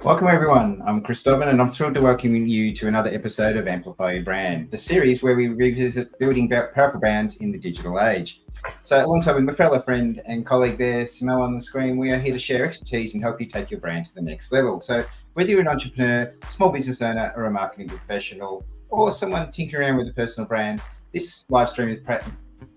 Welcome, everyone. I'm Chris Dobbin, and I'm thrilled to welcome you to another episode of Amplify Your Brand, the series where we revisit building powerful brands in the digital age. So, alongside with my fellow friend and colleague there, Simone on the screen, we are here to share expertise and help you take your brand to the next level. So, whether you're an entrepreneur, small business owner, or a marketing professional, or someone tinkering around with a personal brand, this live stream is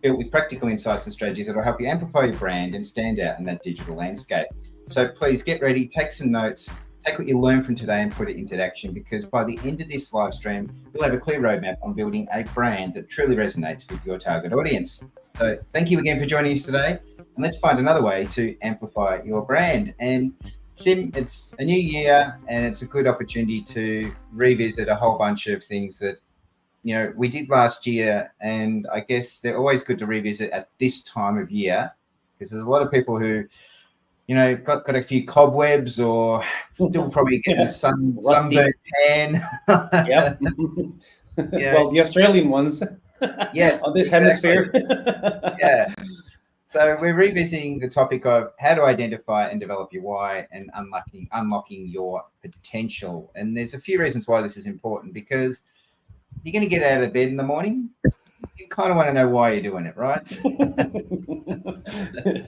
built with practical insights and strategies that will help you amplify your brand and stand out in that digital landscape. So, please get ready, take some notes. Take what you learn from today and put it into action, because by the end of this live stream, you'll have a clear roadmap on building a brand that truly resonates with your target audience. So thank you again for joining us today, and let's find another way to amplify your brand. And Sim, it's a new year and it's a good opportunity to revisit a whole bunch of things that we did last year, and I guess they're always good to revisit at this time of year, because there's a lot of people who got a few cobwebs or still probably getting the sunburnt tan. Yep. Well, the Australian ones. Yes, on this exactly. hemisphere. Yeah. So we're revisiting the topic of how to identify and develop your why and unlocking your potential. And there's a few reasons why this is important, because you're going to get out of bed in the morning. You kind of want to know why you're doing it, right?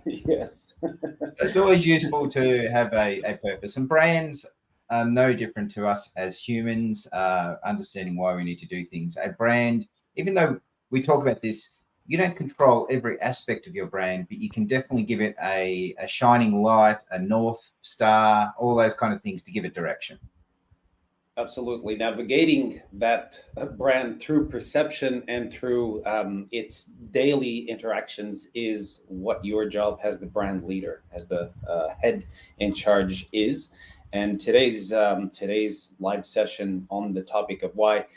Yes. It's always useful to have a purpose, and brands are no different to us as humans, understanding why we need to do things. A brand, even though we talk about this, you don't control every aspect of your brand, but you can definitely give it a shining light, a north star, all those kind of things to give it direction. Absolutely. Navigating that brand through perception and through its daily interactions is what your job as the brand leader, as the head in charge is. And today's live session on the topic of why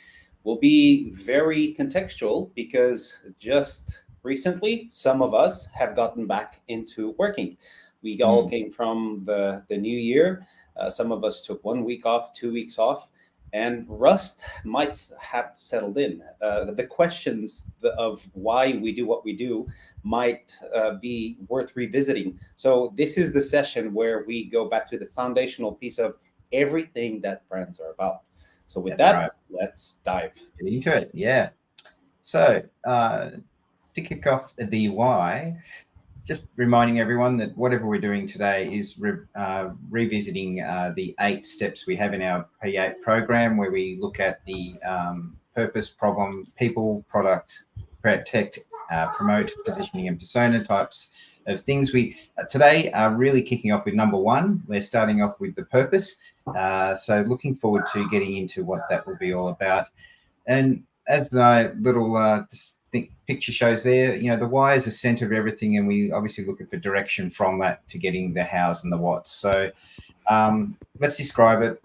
will be very contextual, because just recently some of us have gotten back into working. We all came from the new year. Some of us took 1 week off, 2 weeks off, and rust might have settled in. The questions of why we do what we do might be worth revisiting. So this is the session where we go back to the foundational piece of everything that brands are about. So with That's that, right. let's dive. Get into it. Yeah. So to kick off the why, just reminding everyone that whatever we're doing today is revisiting the 8 steps we have in our P8 program, where we look at the purpose, problem, people, product, protect, promote, positioning, and persona types of things. We today are really kicking off with number 1. We're starting off with the purpose. So looking forward to getting into what that will be all about. And as the little picture shows there, the why is the center of everything, and we obviously looking for direction from that to getting the hows and the whats. So let's describe it.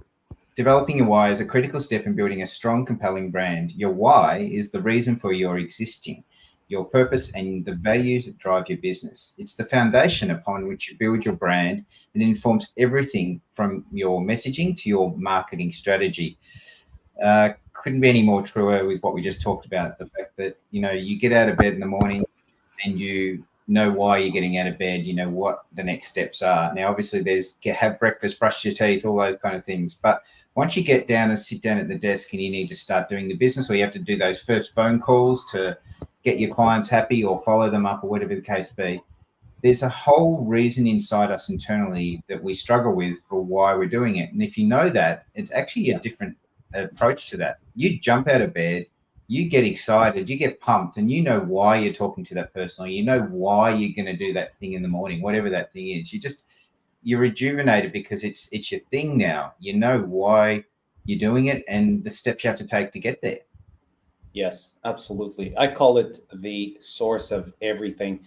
Developing your why is a critical step in building a strong, compelling brand. Your why is the reason for your existing, your purpose, and the values that drive your business. It's the foundation upon which you build your brand, and it informs everything from your messaging to your marketing strategy. Couldn't be any more truer with what we just talked about. The fact that, you get out of bed in the morning and you know why you're getting out of bed, you know what the next steps are. Now, obviously there's have breakfast, brush your teeth, all those kind of things. But once you get down and sit down at the desk and you need to start doing the business, or you have to do those first phone calls to get your clients happy or follow them up or whatever the case be, there's a whole reason inside us internally that we struggle with for why we're doing it. And if you know that, it's actually a different approach to that. You jump out of bed, you get excited, you get pumped, and you know why you're talking to that person, or you know why you're going to do that thing in the morning, whatever that thing is. You're rejuvenated because it's your thing now. You know why you're doing it and the steps you have to take to get there. Yes, absolutely. I call it the source of everything.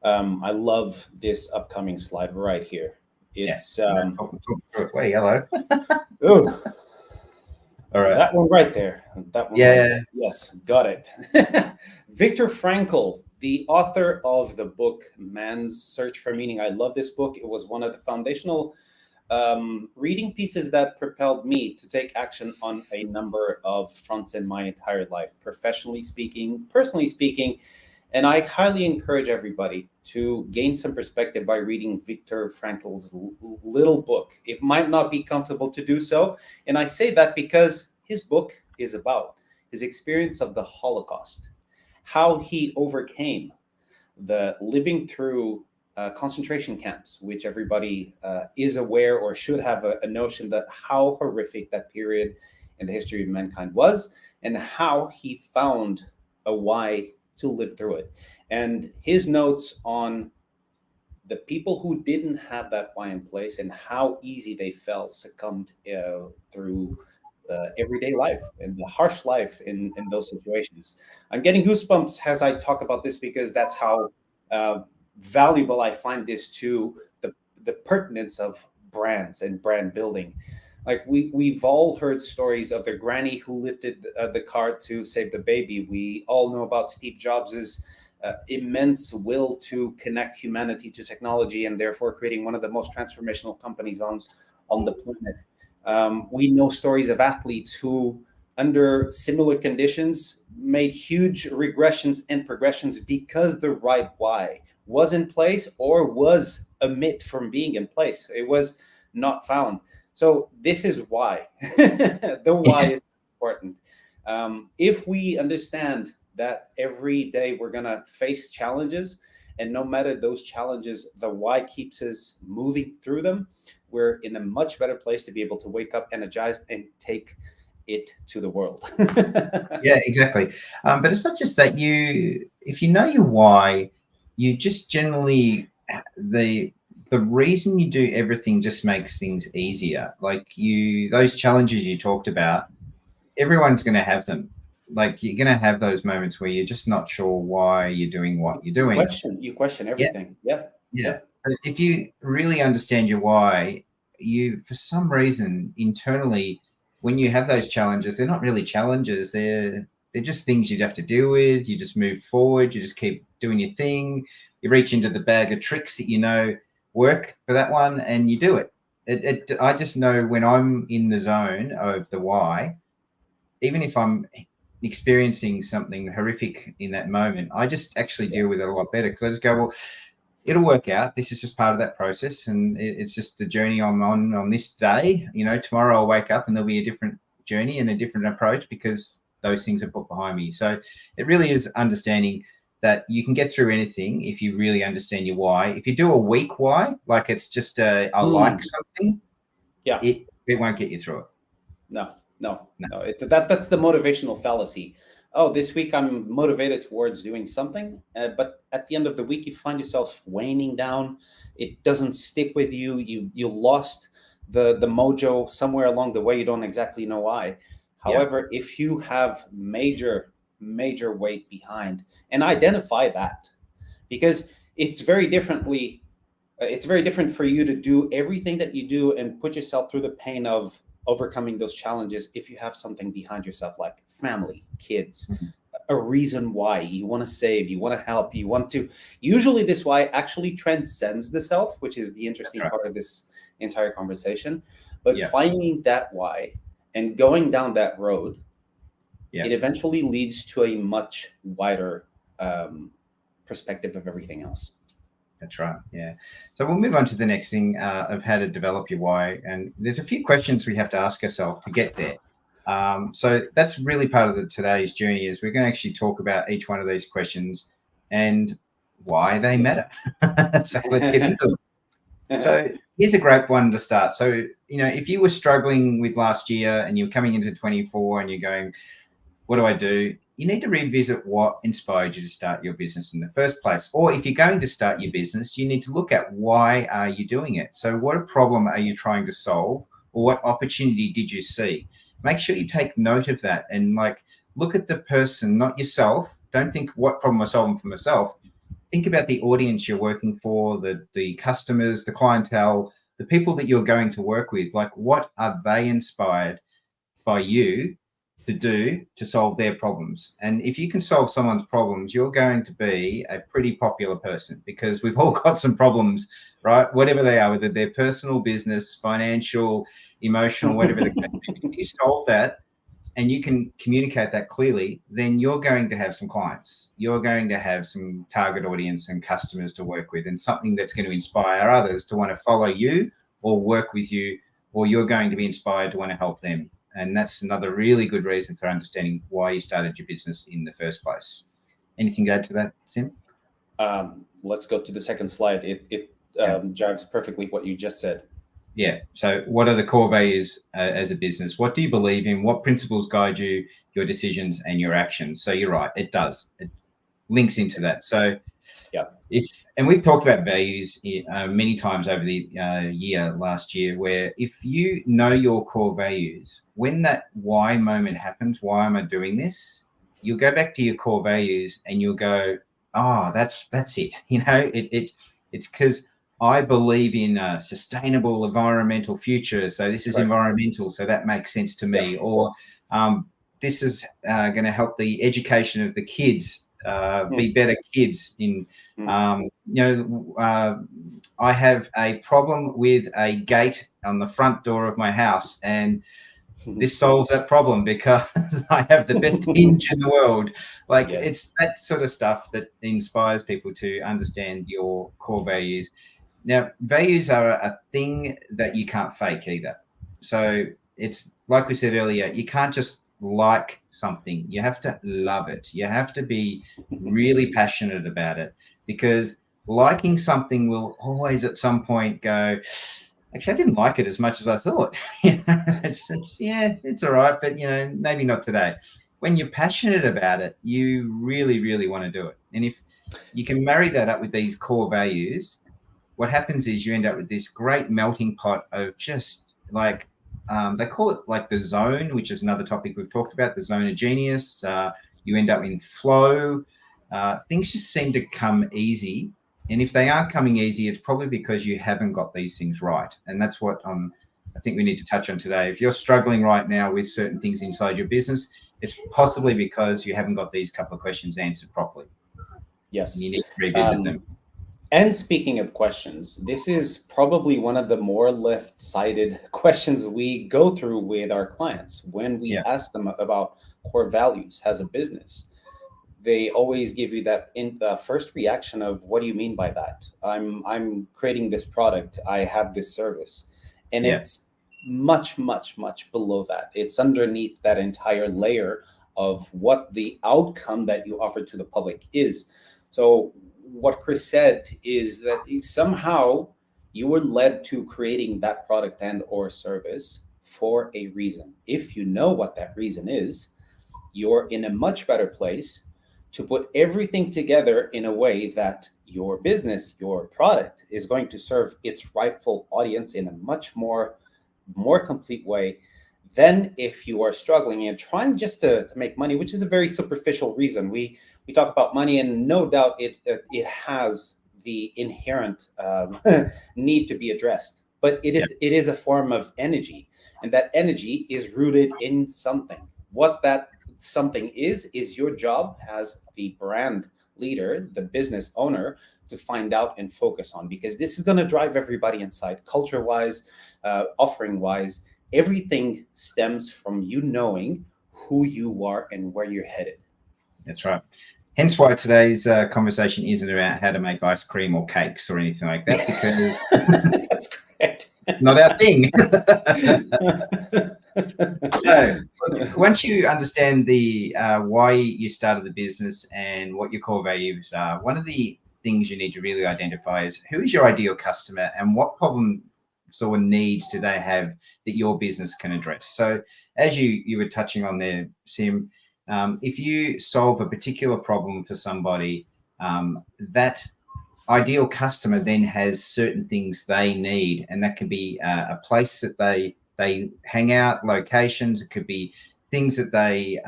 I love this upcoming slide right here. It's Talk through it. Wait, hello. oh, All right. that one right there. That one. Yeah. Right there. Yes, got it. Viktor Frankl, the author of the book Man's Search for Meaning. I love this book. It was one of the foundational reading pieces that propelled me to take action on a number of fronts in my entire life, professionally speaking, personally speaking, And I highly encourage everybody to gain some perspective by reading Viktor Frankl's little book. It might not be comfortable to do so. And I say that because his book is about his experience of the Holocaust, how he overcame the living through concentration camps, which everybody is aware or should have a notion that how horrific that period in the history of mankind was, and how he found a why to live through it. And his notes on the people who didn't have that why in place and how easy they felt succumbed through everyday life and the harsh life in those situations. I'm getting goosebumps as I talk about this because that's how valuable I find this to the pertinence of brands and brand building. Like we've all heard stories of the granny who lifted the car to save the baby. We all know about Steve Jobs's immense will to connect humanity to technology and therefore creating one of the most transformational companies on the planet. We know stories of athletes who, under similar conditions, made huge regressions and progressions because the right why was in place or was omit from being in place. It was not found. So this is why. The why is important. If we understand that every day we're going to face challenges, and no matter those challenges, the why keeps us moving through them, we're in a much better place to be able to wake up energized and take it to the world. Yeah, exactly. But it's not just that if you know your why, you just generally, the reason you do everything just makes things easier. Like those challenges you talked about, everyone's going to have them. Like you're going to have those moments where you're just not sure why you're doing what you're doing. You question everything. Yeah. But if you really understand your why, you, for some reason, internally, when you have those challenges, they're not really challenges. They're just things you'd have to deal with. You just move forward. You just keep doing your thing. You reach into the bag of tricks that work for that one, and you do it. I just know when I'm in the zone of the why, even if I'm experiencing something horrific in that moment, I just actually deal with it a lot better because I just go, well, it'll work out. This is just part of that process, and it's just the journey I'm on this day. Tomorrow I'll wake up and there'll be a different journey and a different approach because those things are put behind me. So it really is understanding that you can get through anything if you really understand your why. If you do a weak why, like it's just I like something, it won't get you through it. No. That's the motivational fallacy. Oh, this week I'm motivated towards doing something, but at the end of the week you find yourself waning down. It doesn't stick with you. You lost the mojo somewhere along the way. You don't exactly know why. However, if you have major weight behind and identify that, because it's very different for you to do everything that you do and put yourself through the pain of overcoming those challenges if you have something behind yourself like family, kids, a reason why you want to save, you want to help, you want to. Usually this why actually transcends the self, which is the interesting part of this entire conversation. But finding that why and going down that road, it eventually leads to a much wider perspective of everything else. That's right. Yeah. So we'll move on to the next thing of how to develop your why. And there's a few questions we have to ask ourselves to get there. So that's really part of today's journey is we're going to actually talk about each one of these questions and why they matter. So let's get into them. So here's a great one to start. So, if you were struggling with last year and you're coming into 24 and you're going, what do I do? You need to revisit what inspired you to start your business in the first place. Or if you're going to start your business, you need to look at why are you doing it? So what problem are you trying to solve, or what opportunity did you see? Make sure you take note of that and look at the person, not yourself. Don't think what problem am I solving for myself. Think about the audience you're working for, the customers, the clientele, the people that you're going to work with. Like, what are they inspired by you to do to solve their problems? And if you can solve someone's problems, you're going to be a pretty popular person because we've all got some problems, right? Whatever they are, whether they're personal, business, financial, emotional, whatever the case. If you solve that, and you can communicate that clearly, then you're going to have some clients. You're going to have some target audience and customers to work with, and something that's going to inspire others to want to follow you or work with you, or you're going to be inspired to want to help them. And that's another really good reason for understanding why you started your business in the first place. Anything to add to that, Sim? Let's go to the second slide. It jives perfectly what you just said. Yeah. So what are the core values as a business? What do you believe in? What principles guide you, your decisions and your actions? So you're right. It does. It links into that. So and we've talked about values many times over the last year, where if you know your core values, when that why moment happens, why am I doing this? You'll go back to your core values and you'll go, oh, that's it. It's because I believe in a sustainable environmental future. So this is environmental. So that makes sense to me. Or this is going to help the education of the kids be better kids. I have a problem with a gate on the front door of my house, and this solves that problem because I have the best hinge in the world. It's that sort of stuff that inspires people to understand your core values. Now, values are a thing that you can't fake either. So it's like we said earlier, you can't just like something. You have to love it. You have to be really passionate about it, because liking something will always at some point go, actually, I didn't like it as much as I thought. It's all right, but maybe not today. When you're passionate about it, you really, really want to do it. And if you can marry that up with these core values, what happens is you end up with this great melting pot of just like, they call it like the zone, which is another topic we've talked about, the zone of genius. You end up in flow. Things just seem to come easy. And if they aren't coming easy, it's probably because you haven't got these things right. And that's what I think we need to touch on today. If you're struggling right now with certain things inside your business, it's possibly because you haven't got these couple of questions answered properly. Yes. And you need to revisit them. And speaking of questions, this is probably one of the more left-sided questions we go through with our clients when we ask them about core values as a business. They always give you that first reaction of, what do you mean by that? I'm creating this product. I have this service. And it's much, much, much below that. It's underneath that entire layer of what the outcome that you offer to the public is. So what Chris said is that somehow you were led to creating that product and or service for a reason. If you know what that reason is, you're in a much better place to put everything together in a way that your business, your product is going to serve its rightful audience in a much more complete way than if you are struggling and trying just to make money, which is a very superficial reason. We talk about money, and no doubt it has the inherent need to be addressed, but it is a form of energy, and that energy is rooted in something. What that something is your job as the brand leader, the business owner, to find out and focus on, because this is going to drive everybody inside, culture wise, offering wise. Everything stems from you knowing who you are and where you're headed. That's right. Hence why today's conversation isn't about how to make ice cream or cakes or anything like that, because that's correct. Not our thing. So once you understand the why you started the business and what your core values are, one of the things you need to really identify is who is your ideal customer and what problems or needs do they have that your business can address. So as you were touching on there, Sim, if you solve a particular problem for somebody, that ideal customer then has certain things they need, and that can be a place that they hang out, locations. It could be things that they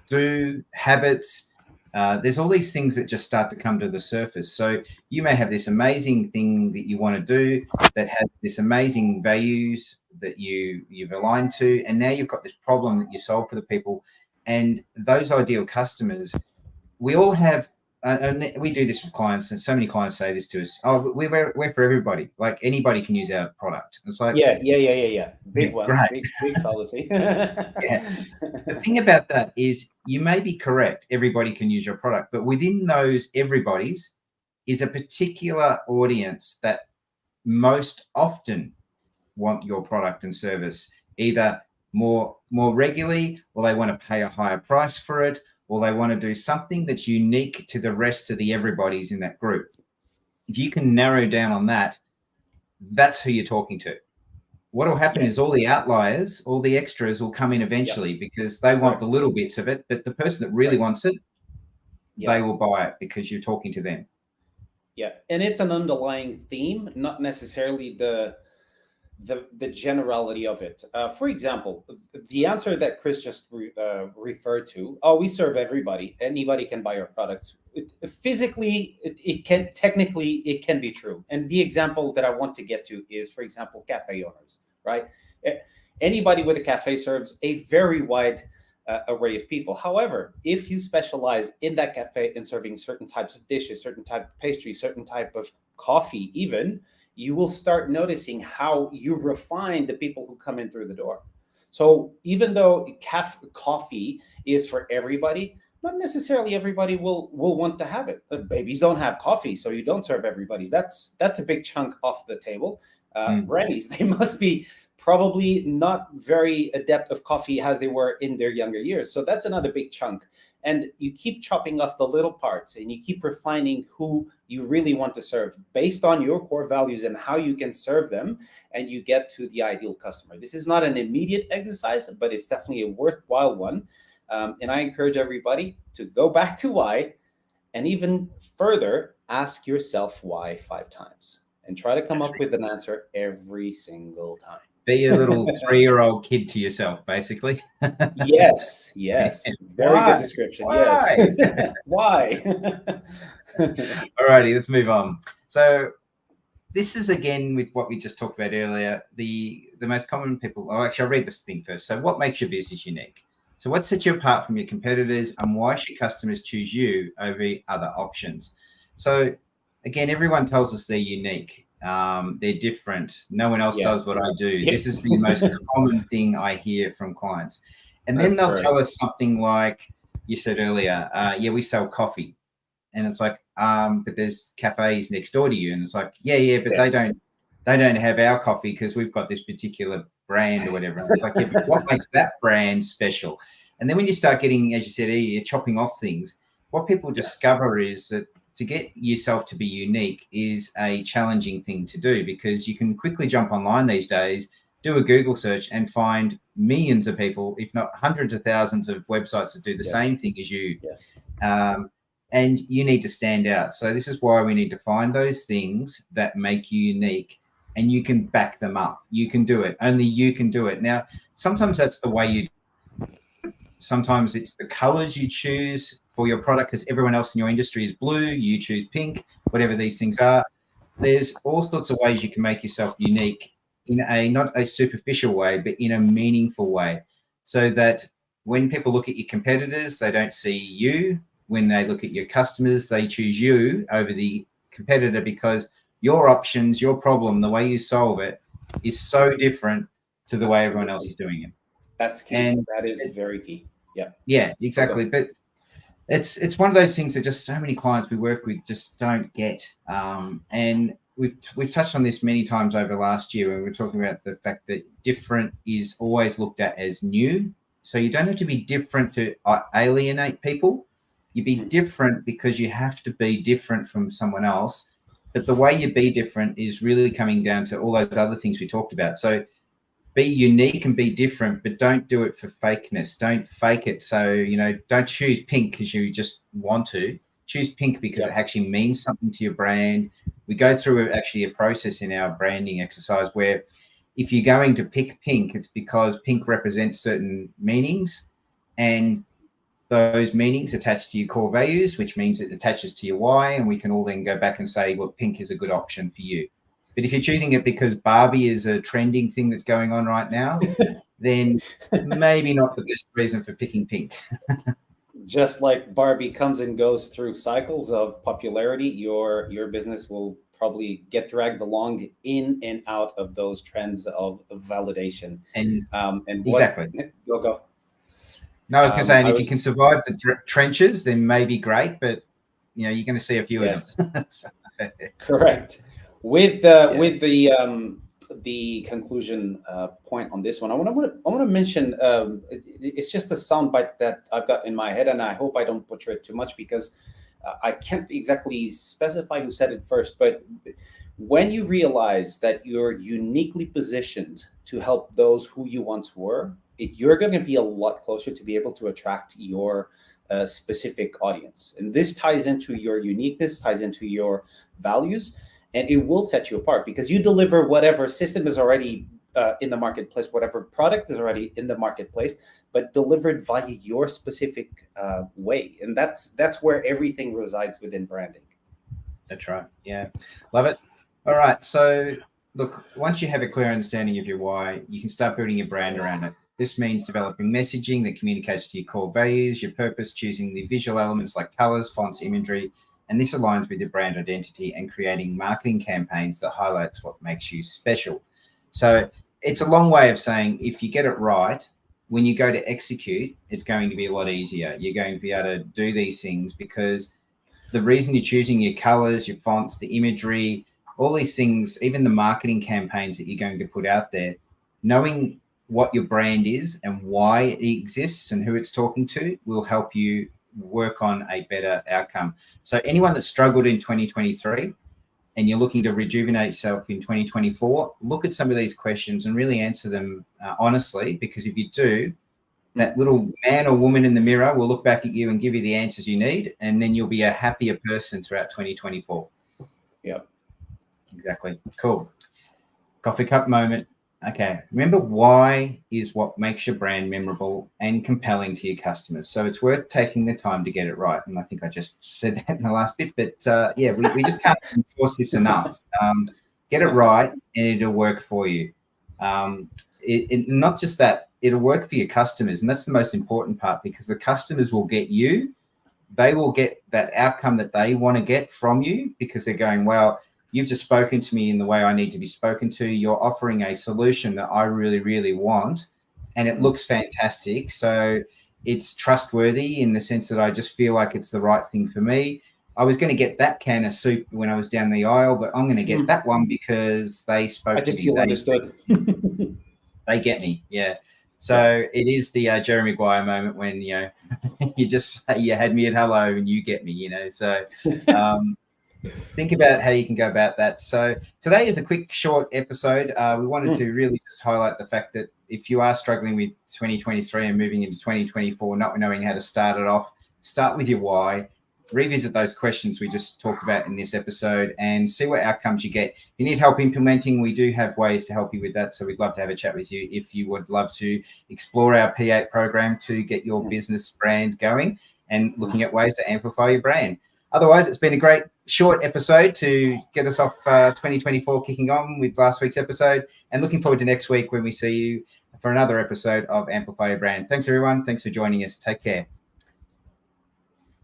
do, habits. There's all these things that just start to come to the surface. So you may have this amazing thing that you want to do that has this amazing values that you've aligned to, and now you've got this problem that you solve for the people. And those ideal customers, we all have and we do this with clients, and so many clients say this to us: "Oh, we're for everybody. Like anybody can use our product." It's like, Yeah. Big one, great. big fallacy. Yeah. The thing about that is, you may be correct. Everybody can use your product, but within those everybody's is a particular audience that most often want your product and service, either more regularly, or they want to pay a higher price for it, or they want to do something that's unique to the rest of the everybody's in that group. If you can narrow down on that, that's who you're talking to. What will happen is all the outliers, all the extras will come in eventually because they want the little bits of it, but the person that really wants it, they will buy it because you're talking to them. Yeah, and it's an underlying theme, not necessarily the generality of it. For example, the answer that Chris just referred to, oh, we serve everybody. Anybody can buy our products. Physically, it can, technically, it can be true. And the example that I want to get to is, for example, cafe owners, right? Anybody with a cafe serves a very wide array of people. However, if you specialize in that cafe in serving certain types of dishes, certain type of pastry, certain type of coffee even, you will start noticing how you refine the people who come in through the door. So even though coffee is for everybody, not necessarily everybody will want to have it. Babies don't have coffee, so you don't serve everybody's. That's a big chunk off the table. Grannies, they must be probably not very adept of coffee as they were in their younger years. So that's another big chunk. And you keep chopping off the little parts and you keep refining who you really want to serve based on your core values and how you can serve them, and you get to the ideal customer. This is not an immediate exercise, but it's definitely a worthwhile one. And I encourage everybody to go back to why, and even further, ask yourself why 5 times and try to come up with an answer every single time. Be a little 3-year-old kid to yourself, basically. Yes. Very good description. Why? Yes. Why? All righty, let's move on. So this is, again, with what we just talked about earlier, the most common people. Oh, actually, I'll read this thing first. So what makes your business unique? So what sets you apart from your competitors, and why should customers choose you over other options? So again, everyone tells us they're unique. They're different. No one else does what I do. This is the most common thing I hear from clients. And then they'll tell us something like you said earlier, we sell coffee. And it's like, but there's cafes next door to you. And it's like, but they don't have our coffee because we've got this particular brand or whatever. And it's like, but what makes that brand special? And then when you start getting, as you said, you're chopping off things, what people discover is that to get yourself to be unique is a challenging thing to do, because you can quickly jump online these days, do a Google search, and find millions of people, if not hundreds of thousands of websites that do the same thing as you. And you need to stand out. So this is why we need to find those things that make you unique, and you can back them up. You can do it. Only you can do it. Now, sometimes that's the way you. Sometimes it's the colors you choose for your product, because everyone else in your industry is blue, you choose pink, whatever these things are. There's all sorts of ways you can make yourself unique in a, not a superficial way, but in a meaningful way, so that when people look at your competitors, they don't see you. When they look at your customers, they choose you over the competitor, because your options, your problem, the way you solve it is so different to the way everyone else is doing it. That's key. And that is very key. Yeah, exactly. Okay. But it's one of those things that just so many clients we work with just don't get. And we've touched on this many times over last year when we were talking about the fact that different is always looked at as new. So you don't have to be different to alienate people. You be different because you have to be different from someone else. But the way you be different is really coming down to all those other things we talked about. So be unique and be different, but don't do it for fakeness. Don't fake it. So, don't choose pink because you just want to. Choose pink because it actually means something to your brand. We go through actually a process in our branding exercise where if you're going to pick pink, it's because pink represents certain meanings, and those meanings attach to your core values, which means it attaches to your why. And we can all then go back and say, look, pink is a good option for you. But if you're choosing it because Barbie is a trending thing that's going on right now, then maybe not the best reason for picking pink. just like Barbie comes and goes through cycles of popularity, your business will probably get dragged along in and out of those trends of validation. And And what exactly. go. No, I was going to say, and I if you was can survive the trenches, then maybe great, but you're going to see a few yes. of them. So, Correct. With the conclusion point on this one, I want to mention it's just a soundbite that I've got in my head, and I hope I don't butcher it too much because I can't exactly specify who said it first. But when you realize that you're uniquely positioned to help those who you once were, you're going to be a lot closer to be able to attract your specific audience, and this ties into your uniqueness, ties into your values, and it will set you apart because you deliver whatever system is already in the marketplace, whatever product is already in the marketplace, but delivered via your specific way, and that's where everything resides within branding. That's right. Yeah, love it. All right. So look, once you have a clear understanding of your why, you can start building your brand around it. This means developing messaging that communicates to your core values, your purpose, choosing the visual elements like colors, fonts, imagery, and this aligns with your brand identity, and creating marketing campaigns that highlights what makes you special. So it's a long way of saying if you get it right, when you go to execute, it's going to be a lot easier. You're going to be able to do these things because the reason you're choosing your colors, your fonts, the imagery, all these things, even the marketing campaigns that you're going to put out there, knowing what your brand is and why it exists and who it's talking to will help you work on a better outcome. So anyone that struggled in 2023 and you're looking to rejuvenate yourself in 2024, look at some of these questions and really answer them honestly, because if you do, that little man or woman in the mirror will look back at you and give you the answers you need, and then you'll be a happier person throughout 2024. Yeah, exactly. Cool. Coffee cup moment. Okay. Remember, why is what makes your brand memorable and compelling to your customers. So it's worth taking the time to get it right. And I think I just said that in the last bit, but yeah, we just can't enforce this enough. Get it right and it'll work for you. Not just that, it'll work for your customers. And that's the most important part, because the customers will get you. They will get that outcome that they want to get from you, because they're going, well, you've just spoken to me in the way I need to be spoken to. You're offering a solution that I really, really want, and it looks fantastic. So it's trustworthy in the sense that I just feel like it's the right thing for me. I was going to get that can of soup when I was down the aisle, but I'm going to get that one because they spoke to me. I just feel understood. They get me. Yeah. So it is the Jerry Maguire moment when, you just say you had me at hello and you get me, so think about how you can go about that. So today is a quick, short episode. We wanted to really just highlight the fact that if you are struggling with 2023 and moving into 2024, not knowing how to start it off, start with your why. Revisit those questions we just talked about in this episode and see what outcomes you get. If you need help implementing, we do have ways to help you with that. So we'd love to have a chat with you if you would love to explore our P8 program to get your business brand going and looking at ways to amplify your brand. Otherwise, it's been a great short episode to get us off 2024 kicking on with last week's episode, and looking forward to next week when we see you for another episode of Amplify Your Brand. Thanks, everyone. Thanks for joining us. Take care.